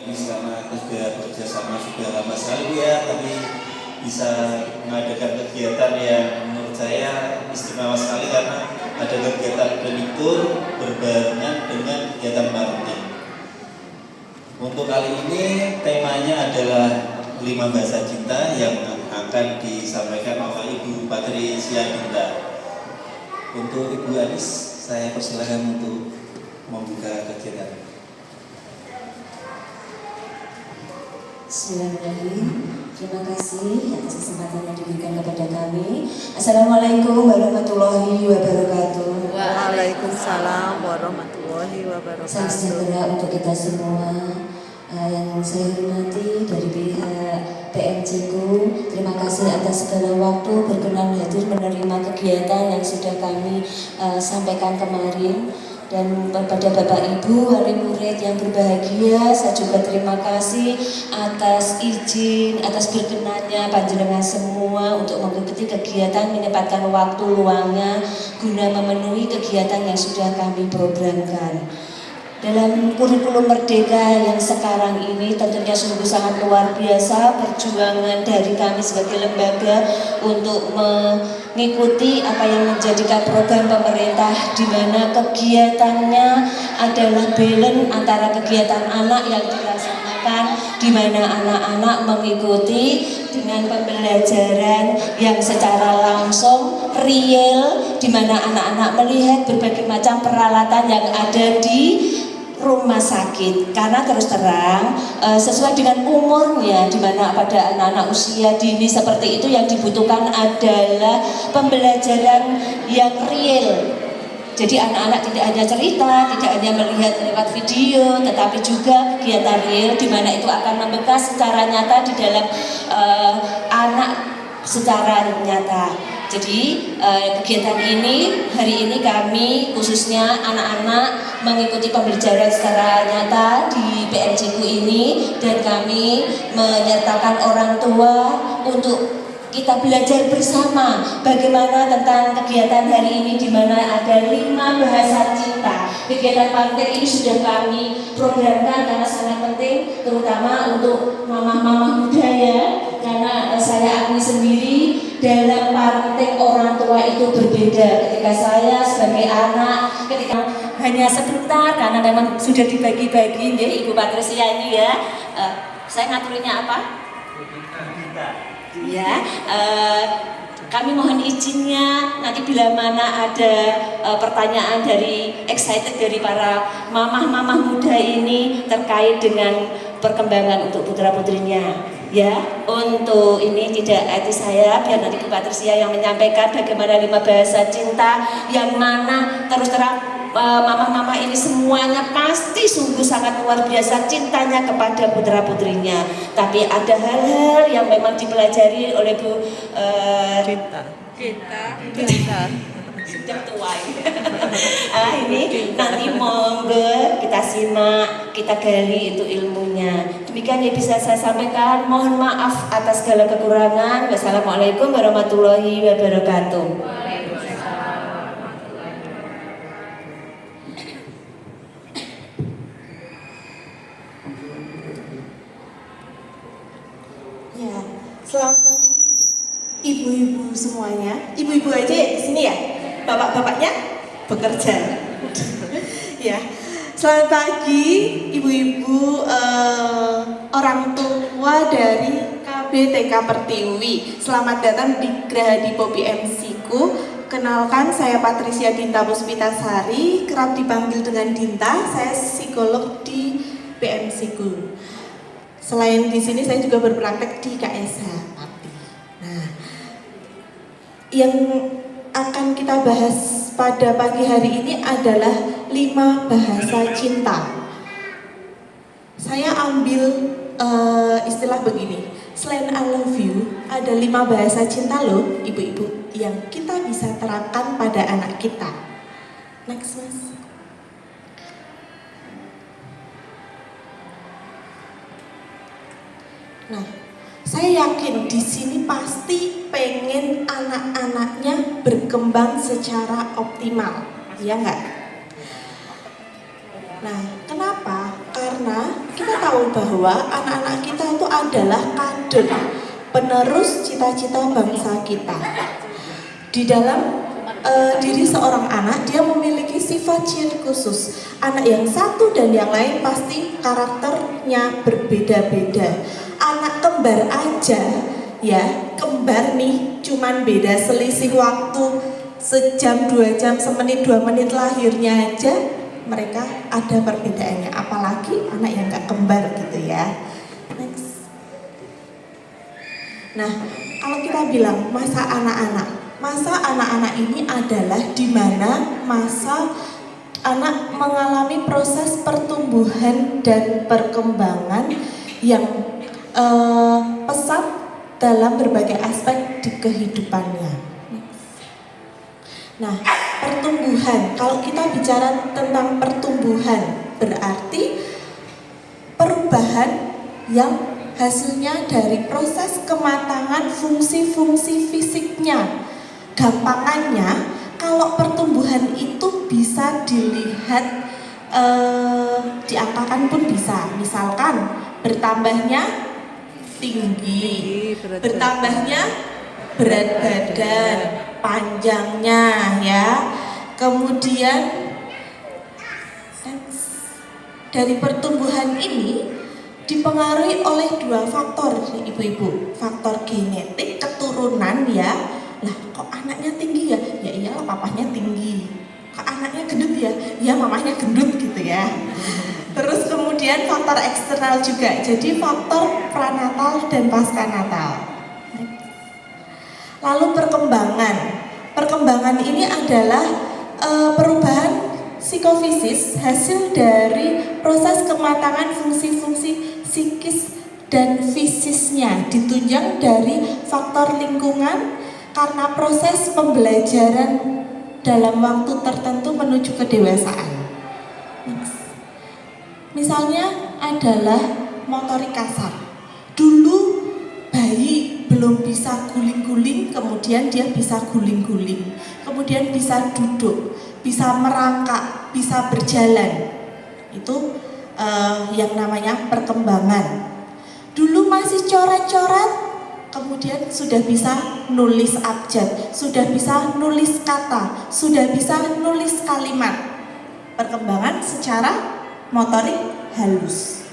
Ini selama sudah bekerjasama sudah lama sekali ya, tapi bisa mengadakan kegiatan yang menurut saya istimewa sekali karena ada kegiatan predikur berbarengan dengan kegiatan parenting. Untuk kali ini temanya adalah 5 bahasa cinta yang akan disampaikan oleh Ibu Patricia Dinta. Untuk Ibu Anis, saya persilakan untuk membuka kegiatan. Bismillahirrahmanirrahim. Terima kasih atas kesempatan yang diberikan kepada kami. Assalamualaikum warahmatullahi wabarakatuh. Waalaikumsalam warahmatullahi wabarakatuh. Salam sejahtera untuk kita semua. Yang saya hormati dari pihak PMC-ku, terima kasih atas segala waktu berkenan hadir menerima kegiatan yang sudah kami sampaikan kemarin. Dan kepada Bapak Ibu wali murid yang berbahagia, saya juga terima kasih atas izin, atas berkenannya panjenengan semua untuk mengikuti kegiatan, menyempatkan waktu luangnya guna memenuhi kegiatan yang sudah kami programkan. Dalam kurikulum Merdeka yang sekarang ini tentunya sungguh sangat luar biasa perjuangan dari kami sebagai lembaga untuk mengikuti apa yang menjadikan program pemerintah, di mana kegiatannya adalah balance antara kegiatan anak yang dilaksanakan, di mana anak-anak mengikuti dengan pembelajaran yang secara langsung real, di mana anak-anak melihat berbagai macam peralatan yang ada di rumah sakit, karena terus terang sesuai dengan umurnya, di mana pada anak-anak usia dini seperti itu yang dibutuhkan adalah pembelajaran yang real. Jadi anak-anak tidak hanya cerita, tidak hanya melihat lewat video, tetapi juga kegiatan real, di mana itu akan membekas secara nyata di dalam anak secara nyata. Jadi kegiatan ini hari ini kami khususnya anak-anak mengikuti pembelajaran secara nyata di PMC-ku ini, dan kami menyertakan orang tua untuk kita belajar bersama bagaimana tentang kegiatan hari ini, di mana ada 5 bahasa cinta. Kegiatan parenting ini sudah kami programkan karena sangat penting, terutama untuk mama-mama muda ya, karena saya akui sendiri dalam parenting orang tua itu berbeda. Ketika saya sebagai anak, ketika hanya sebentar karena memang sudah dibagi-bagi ya Ibu Patricia ini ya, saya ngaturinnya apa? Ya, kami mohon izinnya nanti bila mana ada pertanyaan dari excited dari para mamah-mamah muda ini terkait dengan perkembangan untuk putra-putrinya. Ya, untuk ini tidak etis saya, biar nanti Bu Patricia yang menyampaikan bagaimana 5 bahasa cinta, yang mana terus terang mama-mama ini semuanya pasti sungguh sangat luar biasa cintanya kepada putra-putrinya. Tapi ada hal-hal yang memang dipelajari oleh Bu Cinta. sudah tua ini nanti monggo kita simak, kita gali itu ilmunya. Demikian yang bisa saya sampaikan, mohon maaf atas segala kekurangan. Wassalamualaikum warahmatullahi wabarakatuh. Ya, selamat pagi ibu-ibu semuanya. Ibu-ibu aja di sini ya, bapak-bapaknya bekerja. Ya, selamat pagi ibu-ibu orang tua dari KBTK Pertiwi. Selamat datang di Graha Dipo PMC-ku. Kenalkan, saya Patricia Dinta Puspitasari, kerap dipanggil dengan Dinta. Saya psikolog di PMC-ku. Selain di sini saya juga berpraktek di KSH Pati. Nah, yang akan kita bahas pada pagi hari ini adalah 5 bahasa cinta. Saya ambil istilah begini, selain I love you, ada 5 bahasa cinta loh ibu-ibu yang kita bisa terapkan pada anak kita. Next mas. Nah, saya yakin di sini pasti pengen anak-anaknya berkembang secara optimal, ya enggak? Nah, kenapa? Karena Karena kita tahu bahwa anak-anak kita itu adalah kader, penerus cita-cita bangsa kita. Di dalam diri seorang anak, dia memiliki sifat ciri khusus. Anak yang satu dan yang lain pasti karakternya berbeda-beda. Anak kembar aja, ya kembar nih, cuman beda selisih waktu sejam, 2 jam, semenit, 2 menit lahirnya aja, mereka ada perbedaannya. Apalagi anak yang gak kembar gitu ya. Next. Nah, kalau kita bilang masa anak-anak ini adalah di mana masa anak mengalami proses pertumbuhan dan perkembangan yang pesat dalam berbagai aspek di kehidupannya. Nah, pertumbuhan, kalau kita bicara tentang pertumbuhan, berarti perubahan yang hasilnya dari proses kematangan fungsi-fungsi fisiknya. Gampangannya, kalau pertumbuhan itu bisa dilihat, diangkakan pun bisa. Misalkan bertambahnya tinggi, bertambahnya berat badan, panjangnya ya. Kemudian dari pertumbuhan ini dipengaruhi oleh 2 faktor ibu-ibu. Faktor genetik, keturunan ya. Lah kok anaknya tinggi ya? Ya iyalah papahnya tinggi. Kok anaknya gendut ya? Ya mamahnya gendut gitu ya. Terus kemudian faktor eksternal juga. Jadi faktor pranatal dan paskanatal. Lalu perkembangan. Perkembangan ini adalah perubahan psikofisis hasil dari proses kematangan fungsi-fungsi psikis dan fisisnya, ditunjang dari faktor lingkungan karena proses pembelajaran dalam waktu tertentu menuju kedewasaan. Misalnya adalah motorik kasar. Dulu bayi belum bisa guling-guling, kemudian dia bisa guling-guling, kemudian bisa duduk, bisa merangkak, bisa berjalan. Itu yang namanya perkembangan. Dulu masih coret-coret, kemudian sudah bisa nulis abjad, sudah bisa nulis kata, sudah bisa nulis kalimat. Perkembangan secara motorik halus.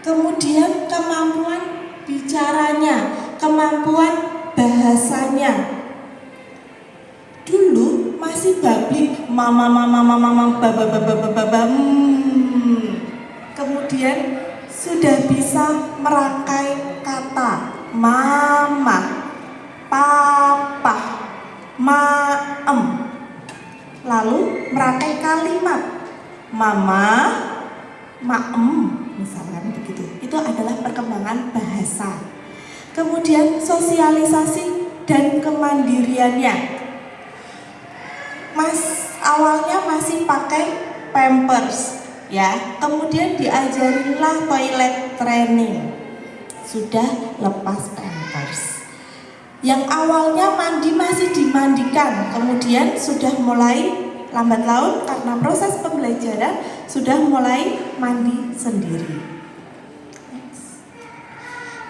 Kemudian kemampuan bicaranya, kemampuan bahasanya. Dulu masih bablik, mama, baba. Kemudian sudah bisa merangkai kata, mama, papa, maem. Lalu merangkai kalimat, mama, maem, misalkan begitu. Itu adalah perkembangan bahasa. Kemudian sosialisasi dan kemandiriannya. Awalnya masih pakai pampers, ya. Kemudian diajarinlah toilet training. Sudah lepas pampers. Yang awalnya mandi masih dimandikan, kemudian sudah mulai lambat laun karena proses pembelajaran sudah mulai mandi sendiri.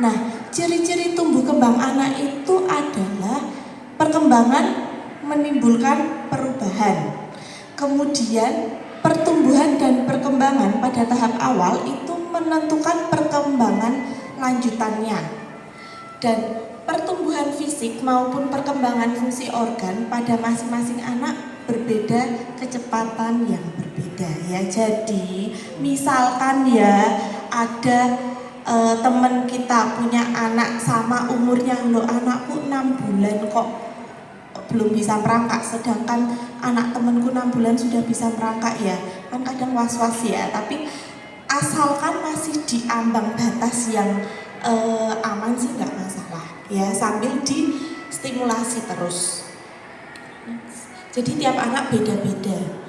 Nah, ciri-ciri tumbuh kembang anak itu adalah perkembangan menimbulkan perubahan. Kemudian pertumbuhan dan perkembangan pada tahap awal itu menentukan perkembangan lanjutannya. Dan pertumbuhan fisik maupun perkembangan fungsi organ pada masing-masing anak berbeda kecepatan yang berbeda ya. Jadi misalkan ya ada teman kita punya anak sama umurnya, loh anakku 6 bulan kok belum bisa merangkak, sedangkan anak temanku 6 bulan sudah bisa merangkak ya. Kan kadang was-was ya, tapi asalkan masih di ambang batas yang aman sih nggak masalah ya, sambil distimulasi terus. Jadi tiap anak beda-beda.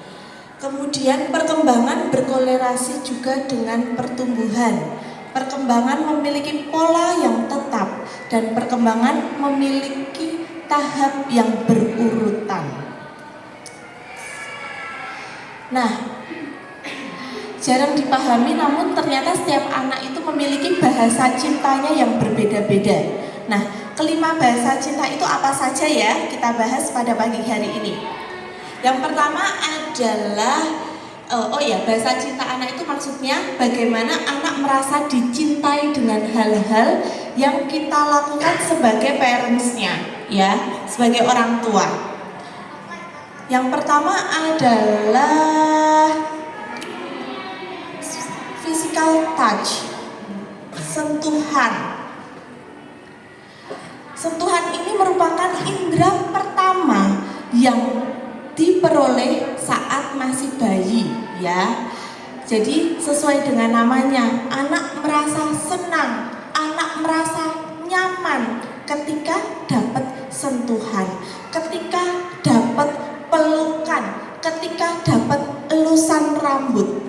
Kemudian perkembangan berkolerasi juga dengan pertumbuhan. Perkembangan memiliki pola yang tetap dan perkembangan memiliki tahap yang berurutan. Nah, jarang dipahami, namun ternyata setiap anak itu memiliki bahasa cintanya yang berbeda-beda. Nah, kelima bahasa cinta itu apa saja ya? Kita bahas pada pagi hari ini. Yang pertama adalah bahasa cinta anak itu maksudnya bagaimana anak merasa dicintai dengan hal-hal yang kita lakukan sebagai parentsnya, ya, sebagai orang tua. Yang pertama adalah physical touch, sentuhan. Sentuhan ini merupakan indera pertama yang diperoleh saat masih bayi, ya. Jadi sesuai dengan namanya, anak merasa senang, anak merasa nyaman ketika dapat sentuhan, ketika dapat pelukan, ketika dapat elusan rambut.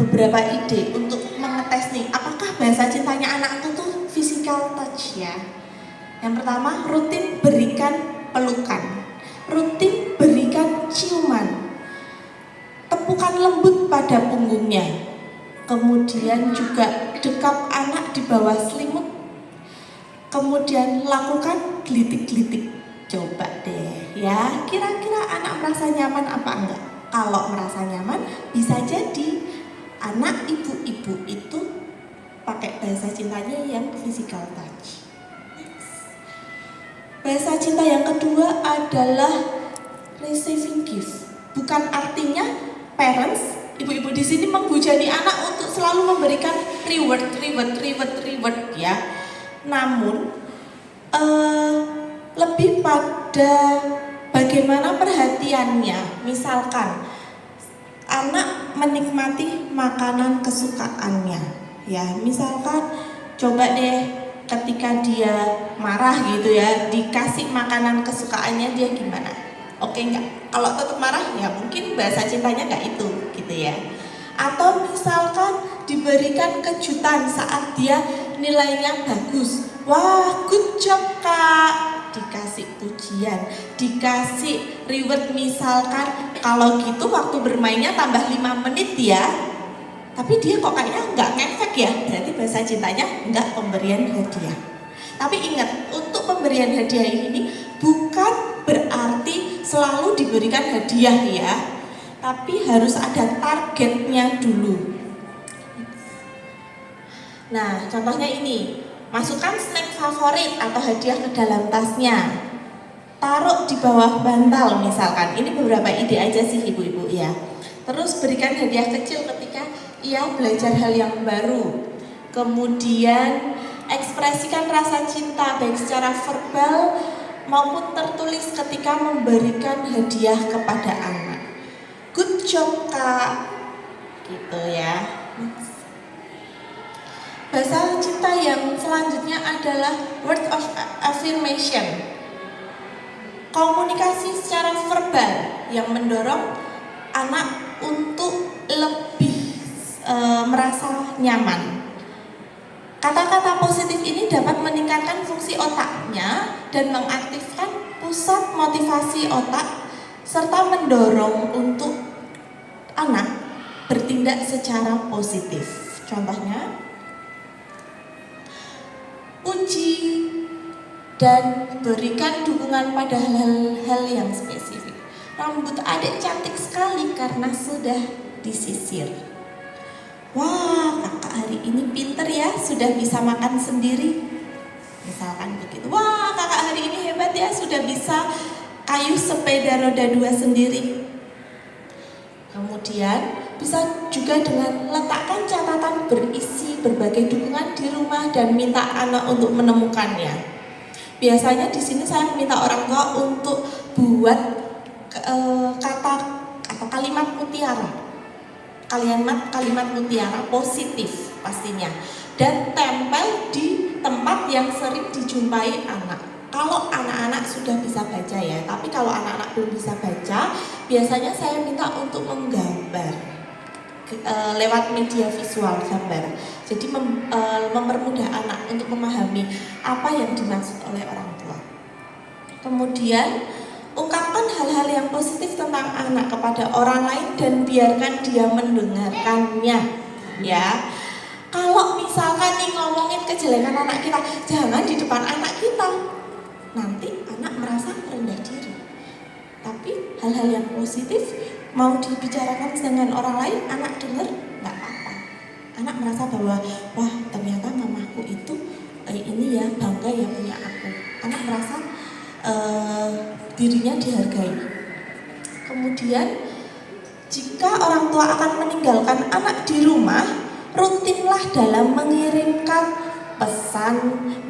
Beberapa ide untuk mengetes nih, apakah bahasa cintanya anak itu tuh physical touch, ya. Yang pertama, rutin berikan pelukan, rutin berikan ciuman, tepukan lembut pada punggungnya, kemudian juga dekap anak di bawah selimut, kemudian lakukan gelitik-gelitik. Coba deh ya, kira-kira anak merasa nyaman apa enggak? Kalau merasa nyaman, bisa jadi anak ibu-ibu itu pakai bahasa cintanya yang physical touch. Bahasa cinta yang kedua adalah receiving gift. Bukan artinya parents, ibu-ibu di sini menghujani anak untuk selalu memberikan reward ya. Namun lebih pada bagaimana perhatiannya. Misalkan anak menikmati makanan kesukaannya, ya. Misalkan coba deh ketika dia marah gitu ya, dikasih makanan kesukaannya, dia gimana? Oke nggak? Kalau tetap marah ya mungkin bahasa cintanya nggak itu gitu ya. Atau misalkan diberikan kejutan saat dia nilainya bagus, wah good job kak, dikasih pujian, dikasih reward. Misalkan kalau gitu waktu bermainnya tambah 5 menit ya, tapi dia kok kayaknya nggak ngefek ya, berarti bahasa cintanya nggak pemberian hadiah. Tapi ingat, untuk pemberian hadiah ini bukan berarti selalu diberikan hadiah ya, tapi harus ada targetnya dulu. Nah, contohnya ini, masukkan snack favorit atau hadiah ke dalam tasnya, taruh di bawah bantal misalkan. Ini beberapa ide aja sih ibu-ibu ya. Terus berikan hadiah kecil ketika ia belajar hal yang baru. Kemudian ekspresikan rasa cinta baik secara verbal maupun tertulis ketika memberikan hadiah kepada anak. Good job kak, gitu ya. Bahasa cinta yang selanjutnya adalah word of affirmation. Komunikasi secara verbal yang mendorong anak untuk lebih merasa nyaman. Kata-kata positif ini dapat meningkatkan fungsi otaknya dan mengaktifkan pusat motivasi otak serta mendorong untuk anak bertindak secara positif. Contohnya, puji dan berikan dukungan pada hal-hal yang spesifik. Rambut adik cantik sekali karena sudah disisir. Wah, kakak hari ini pinter ya, sudah bisa makan sendiri. Misalkan begitu. Wah, kakak hari ini hebat ya, sudah bisa kayuh sepeda roda 2 sendiri. Kemudian bisa juga dengan letakkan catatan berisi berbagai dukungan di rumah dan minta anak untuk menemukannya. Biasanya di sini saya minta orang tua untuk buat kata atau kalimat mutiara. Kalimat mutiara positif pastinya, dan tempel di tempat yang sering dijumpai anak. Kalau anak-anak sudah bisa baca ya, tapi kalau anak-anak belum bisa baca, biasanya saya minta untuk menggambar lewat media visual gambar. Jadi mempermudah anak untuk memahami apa yang dimaksud oleh orang tua. Kemudian ungkapkan hal-hal yang positif tentang anak kepada orang lain dan biarkan dia mendengarkannya, ya. Kalau misalkan nih ngomongin kejelekan anak kita, jangan di depan anak kita. Nanti anak merasa rendah diri. Tapi hal-hal yang positif mau dibicarakan dengan orang lain, anak dengar nggak apa-apa. Anak merasa bahwa wah ternyata mamaku itu ini ya bangga ya punya aku. Anak merasa dirinya dihargai. Kemudian jika orang tua akan meninggalkan anak di rumah, rutinlah dalam mengirimkan pesan,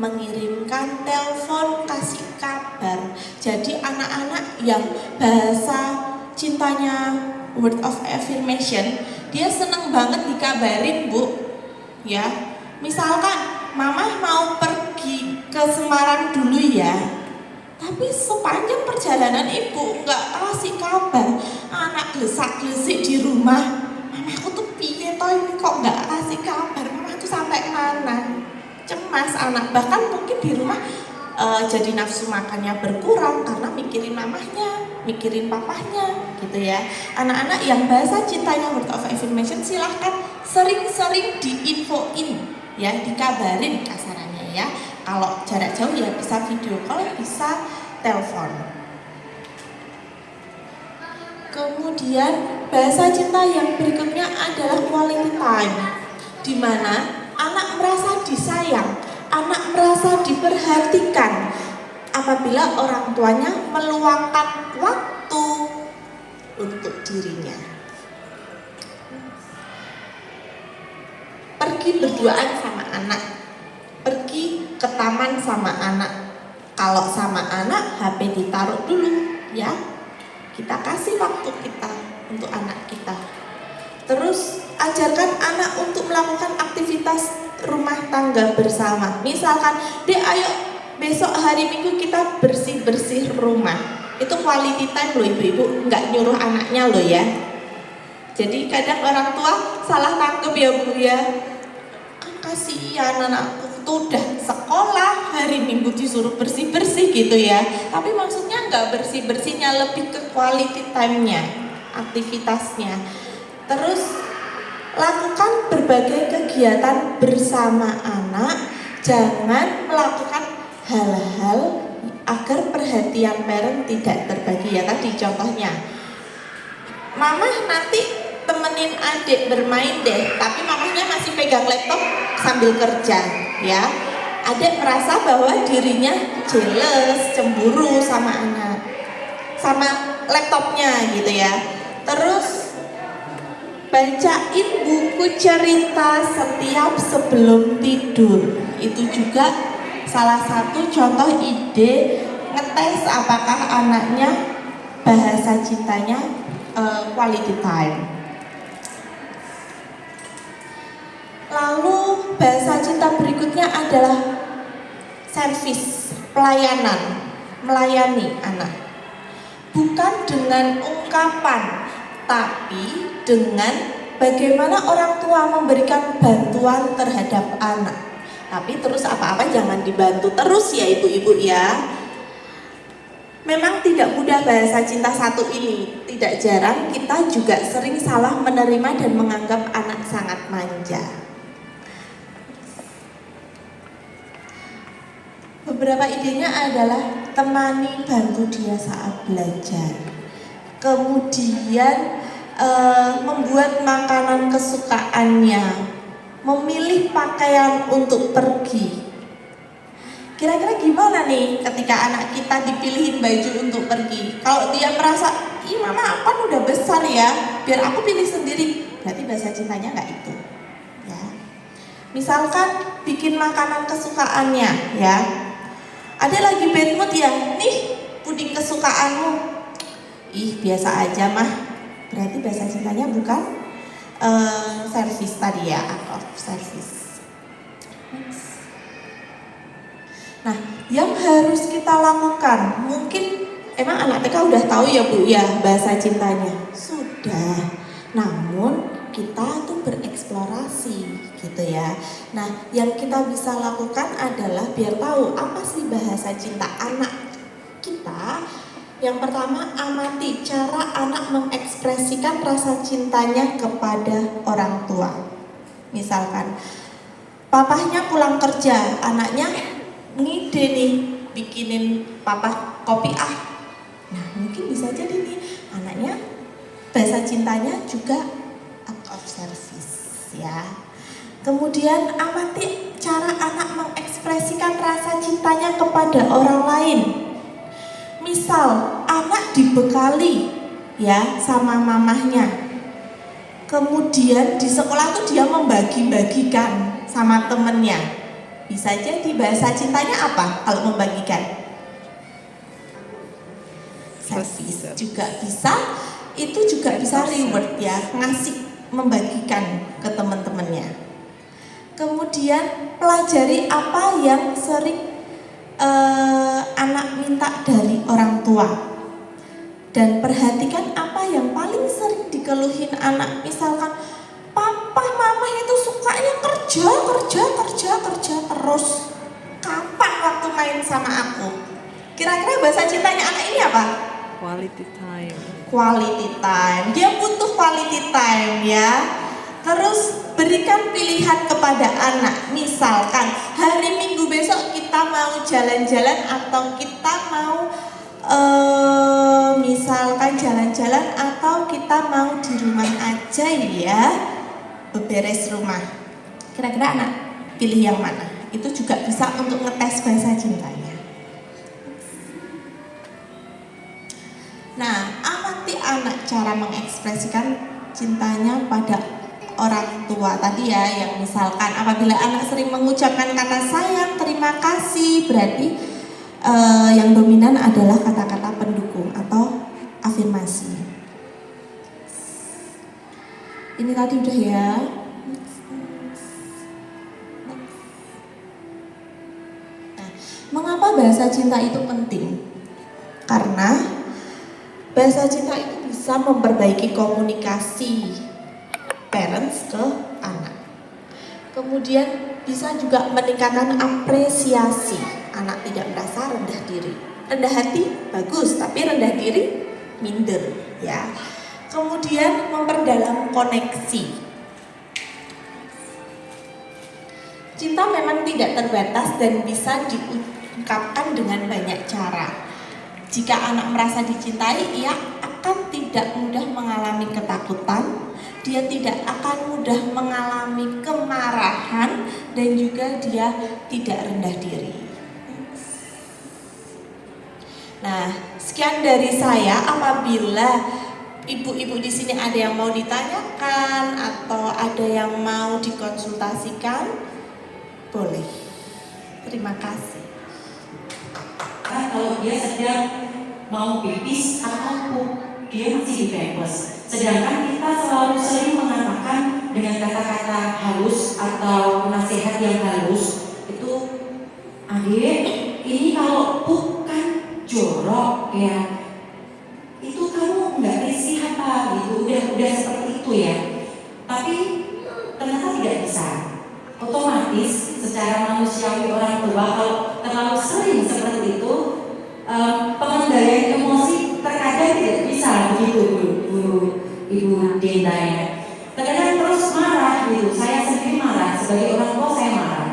mengirimkan telepon, kasih kabar. Jadi anak-anak yang bahasa cintanya word of affirmation, dia seneng banget dikabarin, Bu. Ya, misalkan mama mau pergi ke Semarang dulu ya. Tapi sepanjang perjalanan ibu nggak kasih kabar, anak glesak-glesik di rumah. Mamaku tuh piye toh ini kok nggak kasih kabar, mama tuh sampai mana? Cemas anak, bahkan mungkin di rumah jadi nafsu makannya berkurang karena mikirin mamahnya, mikirin papahnya, gitu ya. Anak-anak yang bahasa cintanya word of affirmation silahkan sering-sering diinfoin, ya, dikabarin kasarannya ya. Kalau jarak jauh ya bisa video call, bisa telepon. Kemudian bahasa cinta yang berikutnya adalah quality time, di mana anak merasa disayang, anak merasa diperhatikan apabila orang tuanya meluangkan waktu untuk dirinya. Pergi berduaan sama anak, pergi ke taman sama anak. Kalau sama anak, HP ditaruh dulu, ya. Kita kasih waktu kita untuk anak kita. Terus ajarkan anak untuk melakukan aktivitas rumah tangga bersama. Misalkan, "Dek, ayo besok hari Minggu kita bersih-bersih rumah." Itu quality time loh ibu-ibu, nggak nyuruh anaknya loh ya. Jadi kadang orang tua salah tangkep ya Bu ya. Kan kasihan anakku tuh udah sekolah, hari Minggu disuruh bersih-bersih gitu ya. Tapi maksudnya nggak bersih-bersihnya, lebih ke quality time-nya, aktivitasnya. Terus lakukan berbagai kegiatan bersama anak. Jangan melakukan hal-hal agar perhatian parent tidak terbagi ya. Tadi contohnya, mama nanti temenin adik bermain deh, tapi mamanya masih pegang laptop sambil kerja, ya. Adik merasa bahwa dirinya jealous, cemburu sama anak, sama laptopnya gitu ya. Terus bacain buku cerita setiap sebelum tidur. Itu juga salah satu contoh ide ngetes apakah anaknya bahasa cintanya quality time. Lalu bahasa cinta berikutnya adalah service, pelayanan, melayani anak. Bukan dengan ungkapan, tapi dengan bagaimana orang tua memberikan bantuan terhadap anak. Tapi terus apa-apa jangan dibantu terus ya ibu-ibu ya. Memang tidak mudah bahasa cinta satu ini. Tidak jarang kita juga sering salah menerima dan menganggap anak sangat manja. Beberapa idenya adalah temani, bantu dia saat belajar. Kemudian membuat makanan kesukaannya, memilih pakaian untuk pergi. Kira-kira gimana nih ketika anak kita dipilihin baju untuk pergi? Kalau dia merasa, ih mama kan udah besar ya, biar aku pilih sendiri. Berarti bahasa cintanya nggak itu. Ya. Misalkan bikin makanan kesukaannya, ya. Ada lagi bad mood ya, nih puding kesukaanmu. Ih biasa aja mah. Berarti bahasa cintanya bukan service tadi ya, act of service. Nah, yang harus kita lakukan, mungkin emang anak TK udah tahu ya Bu ya bahasa cintanya. Sudah. Namun kita tuh bereksplorasi gitu ya. Nah, yang kita bisa lakukan adalah biar tahu apa sih bahasa cinta anak kita. Yang pertama, amati cara anak mengekspresikan rasa cintanya kepada orang tua. Misalkan, papahnya pulang kerja, anaknya ngide nih, bikinin papa kopi ah. Nah, mungkin bisa jadi nih, anaknya bahasa cintanya juga act of service, ya. Kemudian amati cara anak mengekspresikan rasa cintanya kepada orang lain. Misal anak dibekali ya sama mamahnya. Kemudian di sekolah tuh dia membagi-bagikan sama temennya. Bisa jadi bahasa cintanya apa kalau membagikan? Service juga bisa. Itu juga bisa reward ya, ngasih, membagikan ke teman-temannya. Kemudian pelajari apa yang sering anak minta dari orang tua, dan perhatikan apa yang paling sering dikeluhin anak. Misalkan papa mama itu sukanya kerja terus, kapan waktu main sama aku? Kira-kira bahasa cintanya anak ini apa? Quality time. Quality time, dia butuh quality time ya. Terus berikan pilihan kepada anak. Misalkan hari Minggu besok kita mau jalan-jalan atau kita mau misalkan jalan-jalan atau kita mau di rumah aja ya, beberes rumah. Kira-kira anak pilih yang mana? Itu juga bisa untuk ngetes bahasa cintanya. Nah, amati anak cara mengekspresikan cintanya pada orang tua tadi ya, yang misalkan apabila anak sering mengucapkan kata sayang, terima kasih, berarti yang dominan adalah kata-kata pendukung atau afirmasi. Ini tadi udah ya. Nah, mengapa bahasa cinta itu penting? Karena bahasa cinta itu bisa memperbaiki komunikasi parents ke anak. Kemudian bisa juga meningkatkan apresiasi. Anak tidak merasa rendah diri. Rendah hati bagus, tapi rendah diri minder ya. Kemudian memperdalam koneksi. Cinta memang tidak terbatas dan bisa diungkapkan dengan banyak cara. Jika anak merasa dicintai, ia akan tidak mudah mengalami ketakutan. Dia tidak akan mudah mengalami kemarahan dan juga dia tidak rendah diri. Nah, sekian dari saya. Apabila ibu-ibu di sini ada yang mau ditanyakan atau ada yang mau dikonsultasikan, boleh. Terima kasih. Kalau dia sedang mau pipis atau pup, dia masih di pampers. Sedangkan kita selalu sering mengatakan dengan kata-kata halus atau nasihat yang halus itu, adik, ini kalau pup kan jorok ya, itu kamu nggak risih apa gitu, udah seperti itu ya. Tapi ternyata tidak bisa. Otomatis secara manusiawi orang tua kalau terlalu sering seperti itu, pengendalian emosi terkadang tidak bisa begitu Ibu Dinda ya. Terkadang terus marah gitu. Saya sendiri marah, sebagai orang tua saya marah.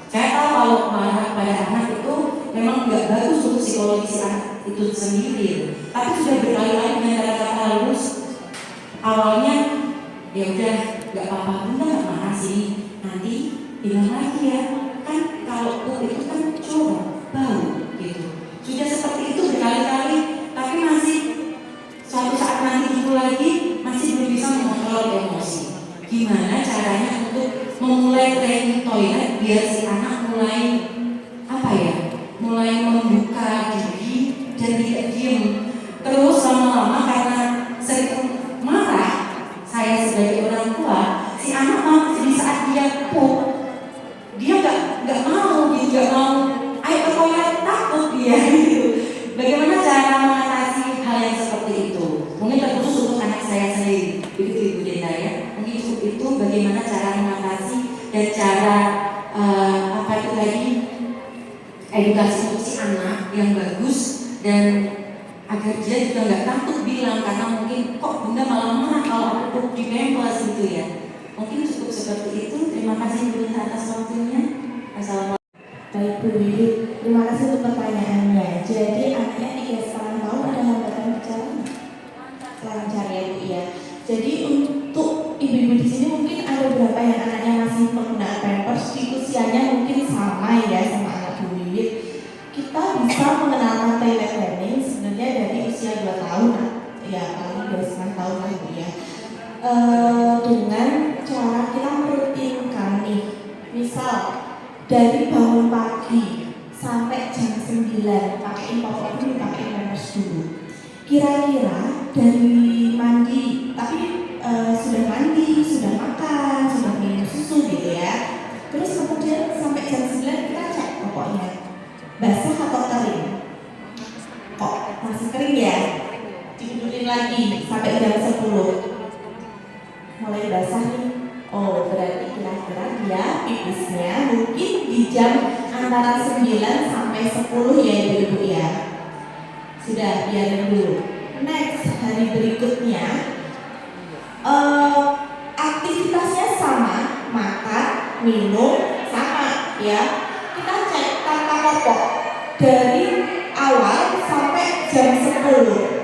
Saya tahu kalau marah pada anak itu memang nggak bagus untuk psikologis anak itu sendiri. Tapi sudah berkali-kali dengan kata-kata halus. Awalnya ya udah nggak apa-apa, bunda nggak marah sih. Nanti bilang lagi ya, kan kalau pup itu kan jorok, bau gitu. Sudah seperti itu berkali-kali, tapi masih suatu saat nanti itu lagi masih belum bisa mengontrol emosi. Gimana caranya untuk memulai training toilet biar si anak mulai mulai membuka diri dan tidak diem. Terus lama-lama karena sering marah, saya sebagai orang tua, si anak di saat dia pup, dia nggak mau, ayo ke toilet, takut dia gitu. Bagaimana cara mengatasi hal yang seperti itu? Mungkin terkhusus untuk anak saya sendiri, begitu Ibu Denda ya. Mungkin itu bagaimana cara mengatasi dan cara edukasi untuk si anak yang bagus dan agar juga nggak takut bilang, karena mungkin kok bunda malah marah kalau aku pupuk di pampers gitu ya. Mungkin cukup seperti itu. Terima kasih bunda atas waktunya. Assalamualaikum. Baik Bu Wiwi, terima kasih untuk pertanyaannya. Jadi anaknya 3,5 tahun ada hambatan bicara? Lancar ya Bu ya. Jadi untuk ibu-ibu di sini mungkin ada beberapa yang anaknya masih menggunakan pampers di usianya mungkin sama ya sama anak Bu Wiwi. Kita bisa mengenalkan toilet training sebenarnya dari usia 2 tahun ya, paling 2,5 tahun lah Bu ya. Dengan cara kita merutinkan nih, misal dari bangun pagi sampai jam 9 pakai popok dulu, pakai pampers dulu. Kira-kira dari mandi, tapi sudah mandi, sudah makan, sudah minum susu gitu ya. Terus kemudian sampai jam 9 kita cek popoknya basah atau kering. Kok masih kering ya? Diudurin lagi sampai jam 10. Mulai basah nih. Oh, berarti kira-kira dia pipisnya mungkin di jam antara 9 sampai 10 ya ibu-ibu ya. Sudah, biarin dulu. Next, hari berikutnya aktivitasnya sama, makan, minum, sama ya. Kita cek tanpa popok dari awal sampai jam 10.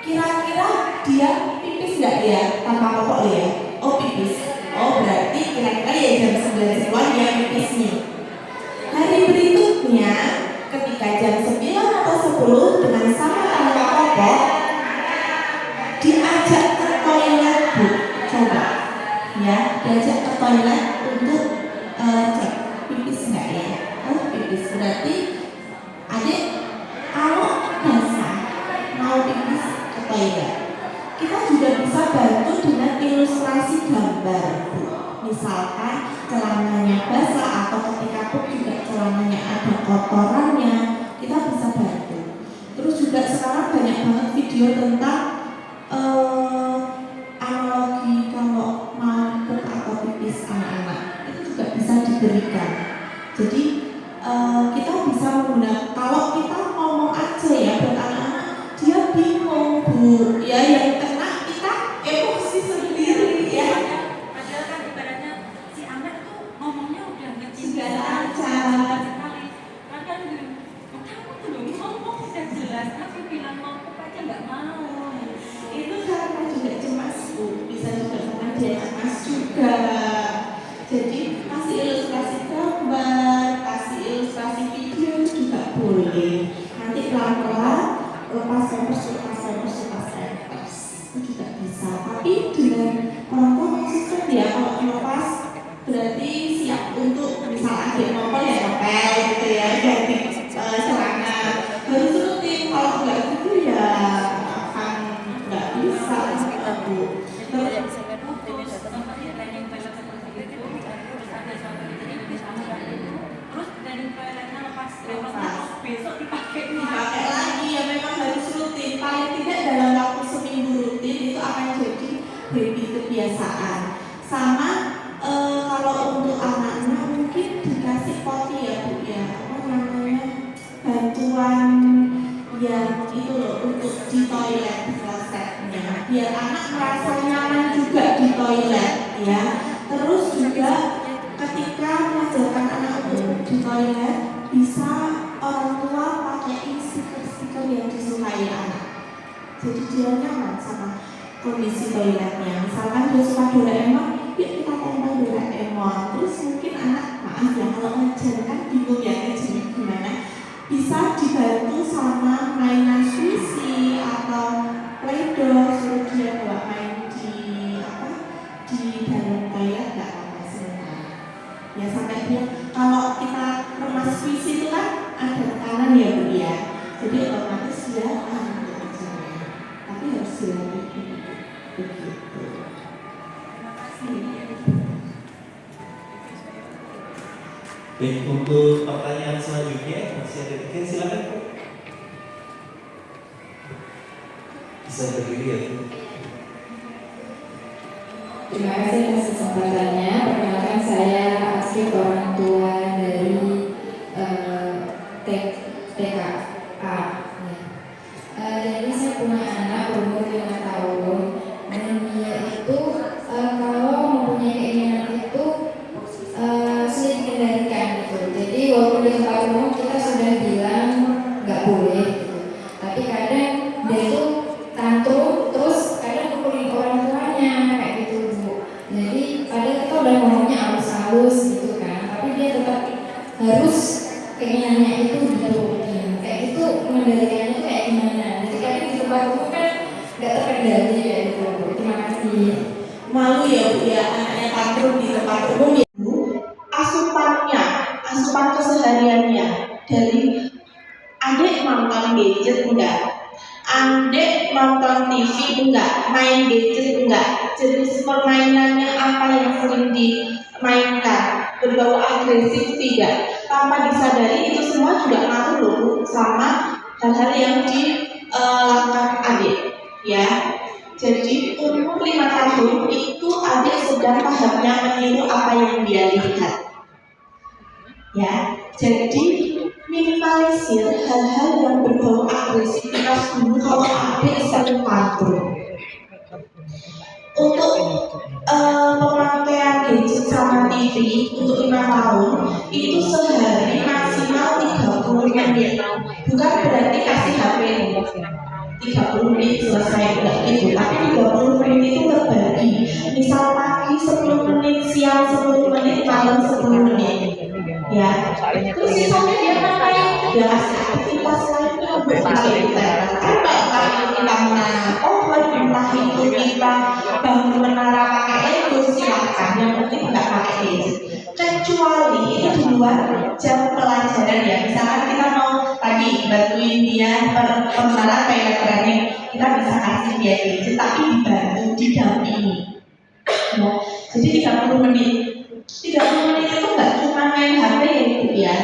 Kira-kira dia pipis nggak ya tanpa popok ya? Oh pipis. Oh berarti kira-kira ya jam 9 dia pipis nih. Hari berikutnya ketika jam 9 atau 10 dengan sama tanpa popok diajak ke toilet Bu. Coba ya, diajak ke toilet untuk cek pipis nggak ya? Oh pipis, berarti adik kalau basah mau pipis ke toilet, kita juga bisa bantu dengan ilustrasi gambar Bu. Misalkan celananya basah atau ketika pup juga celananya ada kotorannya, kita bisa bantu. Terus juga sekarang banyak banget video tentang analogi kalau mau pup atau pipis anak-anak itu juga bisa diberikan. Jadi kita bisa menggunakan, kalau kita ngomong aja ya buat anak-anak dia bingung Bu ya, yang kena kita emosi sendiri ya. Padahal kan ibaratnya si anak tuh ngomongnya udah Sudah lancar. Kadang bilang, kamu tuh belum ngomong sudah jelas, tapi bilang mau aja nggak mau. Itu karena juga cemas Bu, bisa juga karena dia cemas juga. Jadi kasih ilustrasi gambar, kasih ilustrasi video juga boleh. Nanti pelan-pelan lepas pampers itu juga bisa. Tapi dengan orang tua konsisten ya, kalau lepas berarti siap untuk misal adik ngomong ya ngepel gitu ya, ganti celana. Harus rutin, kalau nggak gitu ya akan nggak bisa Bu. Terus besok dipakai lagi ya, memang harus rutin. Paling tidak dalam waktu seminggu rutin itu akan jadi habit kebiasaan. Sama kalau untuk anak-anak mungkin dikasih poti ya Bu ya, apa namanya, bantuan yang itu loh untuk di toilet resepnya, biar anak merasa nyaman juga di toilet ya. Terus juga ketika mengajarkan anak untuk di toilet bisa orang tua pakai stiker-stiker yang disukai anak, jadi dia nyaman sama kondisi toiletnya. Misalkan dia suka Doraemon, yuk kita tempel Doraemon. Terus mungkin anak, maaf ya kalau ngajar kan bingung ya ngajarnya gimana, bisa dibantu sama mainan sushi atau play-doh, suruh dia bawa main di dalam toilet, nggak apa-apa sebentar ya, sampai dia, kalau kita remas puisi itu kan ada tekanan ya Bu ya, jadi otomatis dia akan belajarnya, tapi harus dilatih begitu. Terima kasih. Baik, untuk pertanyaan selanjutnya masih ada 3, silakan Bu. Bisa berdiri ya Bu. Terima kasih atas kesempatannya. Perkenalkan saya Asri, orang tua dari TKA. Dari tinggal aja ya itu. Terima kasih. Malu ya Bu ya, anaknya tantrum di tempat umum ya Bu. Asupan kesehariannya dari adik nonton gadget enggak, adik nonton TV enggak, main gadget enggak, jenis permainannya apa yang sering dimainkan, berbau agresif tidak, tanpa disadari itu semua juga ngaruh loh Bu, sama hal-hal yang dilakukan adik ya. Jadi umur 5 tahun itu adik sedang tahapnya meniru apa yang dia lihat ya. Jadi minimalisir hal-hal yang berbau agresivitas dulu kalau adik sering tantrum. Untuk pemakaian gadget sama TV untuk 5 tahun itu sehari maksimal 30 menit. Bukan berarti kasih HP 30 menit selesai, enggak gitu, tapi 30 menit itu terbagi. Misal pagi 10 menit, siang 10 menit, malam 10 menit ya. Terus sisanya dia ngapain? Dia kasih aktivitas lainnya, pakai internet, entah kita menanam pohon, entah itu kita bangun menara pakai Lego, silahkan, yang penting nggak pakai gadget. Kecuali itu di luar jam pelajaran ya. Misalkan kita mau tadi bantuin dia menara kayak training, kita bisa kasih dia gadget, tapi dibantu, didampingi ya. Jadi 30 menit itu nggak cuma main HP ya gitu ya,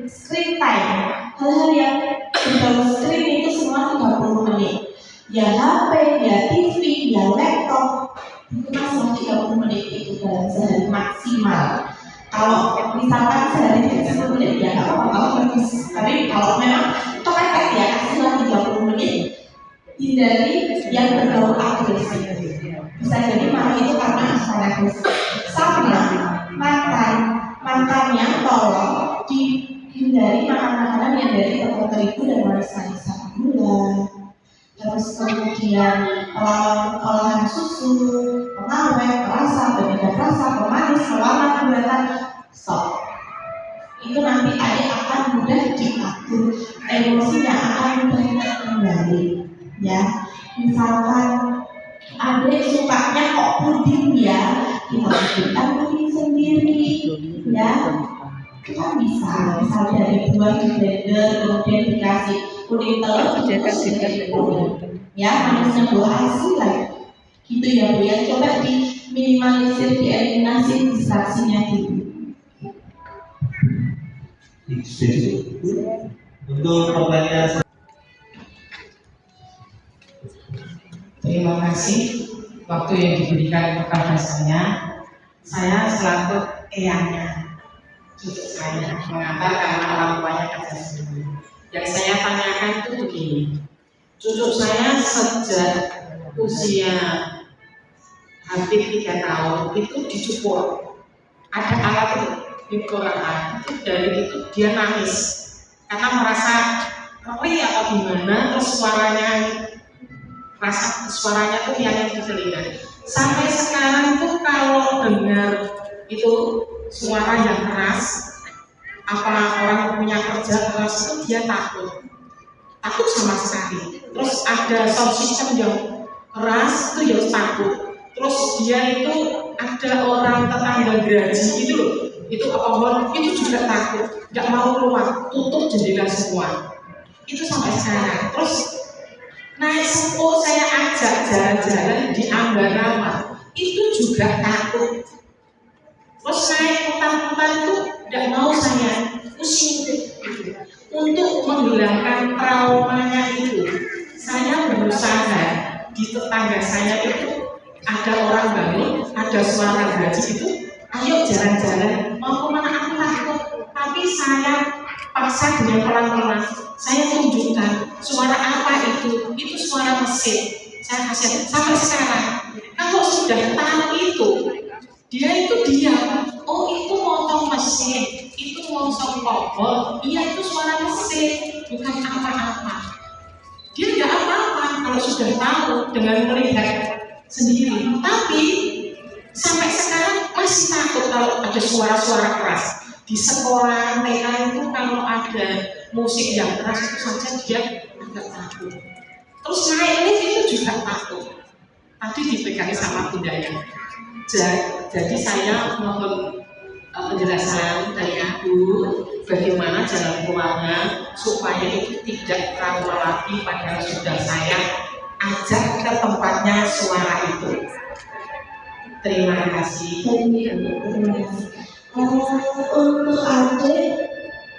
screen time, hal-hal yang berbau screen itu semua 30 menit ya, HP, ya TV, ya laptop, itu masih 30 menit itu dalam sehari maksimal. Kalau misalkan sehari 10 menit ya nggak apa-apa, tapi kalau memang kepepet ya kasihlah 30 menit. Hindari yang berbau agresif, bisa jadi malah itu karena asalnya agresif. Sama makannya tolong dihindari makanan-makanan yang dari tepung terigu dan manis-manisan gula, terus kemudian olahan susu, pengawet, perasa, penyedap rasa, pemanis, pewarna, buatan, stop. Itu nanti adik akan mudah diatur, emosinya akan mudah terkendali ya. Misalkan adik sukanya kok puding ya, kita bikinkan puding sendiri ya. Kita bisa dari buah di blender, kemudian dikasih puding telur, ya, manisnya buah asli lagi gitu ya Bu ya. Coba diminimalisir, dieliminasi distraksinya dulu. Untuk pertanyaan, terima kasih waktu yang diberikan kepada saya selaku eyangnya cucu saya mengantar karena orang tuanya kerja sendiri. Yang saya tanyakan itu begini, cucu saya sejak usia hampir 3 tahun itu dicukur, ada alat itu dikurangan itu, dari itu dia nangis karena merasa ngeri atau gimana, terus suaranya tuh yang di telinga. Sampai sekarang tuh kalau dengar itu suara yang keras, apa orang punya kerja keras itu dia takut sama sekali. Terus ada sound system yang keras itu dia takut. Terus dia itu ada orang tetangga geraji itu loh, itu apa itu juga takut, nggak mau keluar, tutup jendela semua. Itu sampai sekarang. Terus naik sepuh saya ajak jalan-jalan di Ambarawa, itu juga takut. Terus naik hutan-hutan itu tidak mau saya pusing gitu. Untuk menghilangkan traumanya itu, saya berusaha di tetangga saya itu ada orang bangun, ada suara gaji itu, ayo jalan-jalan, mau kemana aku takut. Tapi saya paksa dengan pelan-pelan, saya tunjukkan suara apa itu suara mesin. Saya kasih sampai sekarang. Kalau sudah tahu itu, dia itu diam. Oh itu motong mesin, itu motong kobol, iya itu suara mesin, bukan apa-apa. Dia tidak apa-apa kalau sudah tahu dengan melihat sendiri. Tapi sampai sekarang masih takut kalau ada suara-suara keras. Di sekolah TK itu kalau ada musik yang keras itu saja dia agak takut. Terus naik lift itu juga takut. tadi dipegang sama bundanya. Jadi saya mohon penjelasan dari Ibu bagaimana jalan keluarnya supaya itu tidak trauma lagi padahal sudah saya ajak ke tempatnya suara itu. Terima kasih. Untuk adik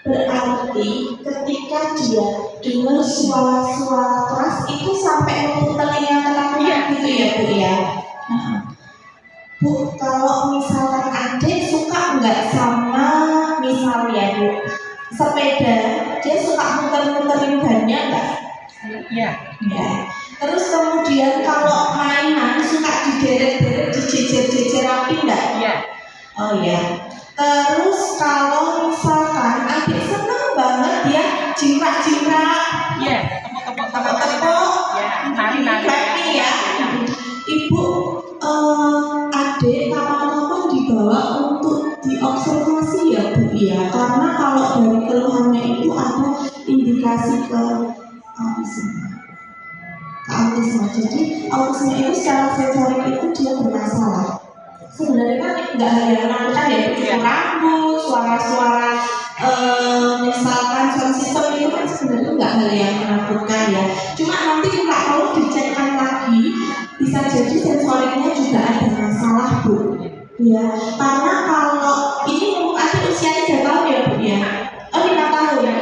berarti ketika dia dengar suara-suara keras itu sampai menutup telinga tengah gitu ya Bu ya. Bu, kalau misalkan adik suka nggak sama misalnya Bu sepeda, dia suka muter-muterin bannya nggak? Iya. Ya. Terus kemudian kalau mainan suka dideret-deret, dijejer-jejer rapi nggak? Iya. Oh ya. Terus kalau misalkan adik senang banget dia jinak-jinak, Iya. tepuk-tepuk, Ya, nari-nari. happy ya. Ibu, adik kapan-kapan dibawa untuk diobservasi ya Bu ya. Karena kalau dari keluhannya itu ada indikasi ke autisme. Jadi autisme itu secara sensorik itu dia bermasalah. Sebenarnya kan nggak hanya yang menakutkan ya, cukur rambut, suara-suara, misalkan sound system itu kan sebenarnya nggak hal yang menakutkan ya. Cuma nanti kalau mau dicekkan lagi, bisa jadi sensoriknya juga ada masalah Bu. Ya, karena kalau ini ada usianya berapa tahun ya Bu ya? Oh 5 tahun ya.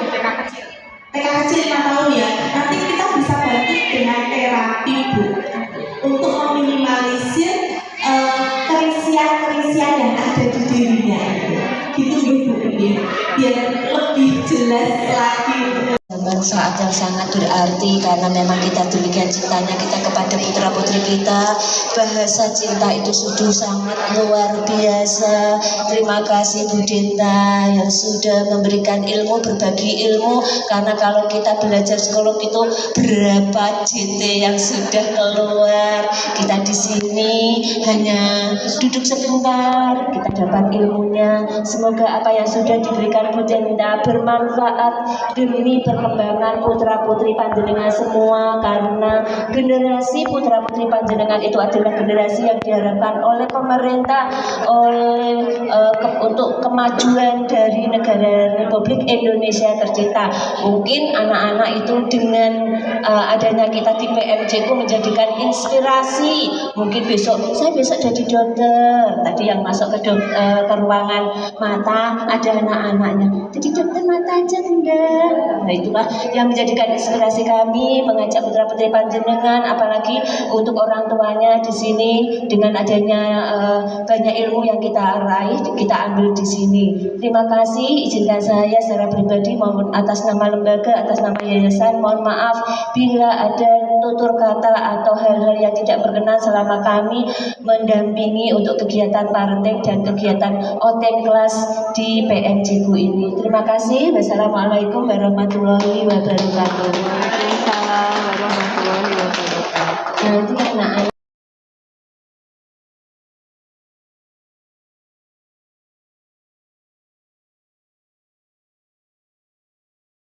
TK kecil 5 tahun ya. Nanti kita bisa bantu dengan terapi Bu untuk meminimalisir kerisian yang ada di dirinya gitu Bu ya. Biar lebih jelas lagi. Zaman saat yang sangat berarti karena memang kita demikian cintanya kita kepada putra putri kita. Bahasa cinta itu sudah sangat luar biasa. Terima kasih Bu Dinta yang sudah memberikan ilmu, berbagi ilmu. Karena kalau kita belajar psikolog itu berapa JT yang sudah keluar. Kita di sini hanya duduk sebentar, kita dapat ilmunya. Semoga apa yang sudah diberikan Bu Dinta bermanfaat demi perkembangan putra putri panjenengan semua, karena generasi putra putri panjenengan itu adalah generasi yang diharapkan oleh pemerintah untuk kemajuan dari negara Republik Indonesia tercinta. Mungkin anak-anak itu dengan adanya kita di PMJku menjadikan inspirasi. Mungkin saya besok jadi dokter. Tadi yang masuk ke ruangan mata ada anak-anaknya. Jadi dokter mata aja enggak. Nah itulah yang menjadikan inspirasi kami mengajak putra putri panjenengan, apalagi untuk orang tuanya di sini dengan adanya banyak ilmu yang kita raih, kita ambil di sini. Terima kasih. Izinkan saya secara pribadi mohon atas nama lembaga, atas nama yayasan, mohon maaf bila ada tutur kata atau hal-hal yang tidak berkenan selama kami mendampingi untuk kegiatan parenting dan kegiatan OTeng kelas di PMJku ini. Terima kasih. Wassalamualaikum warahmatullahi wabarakatuh. Waalaikumsalam warahmatullahi wabarakatuh. Nah, itu kan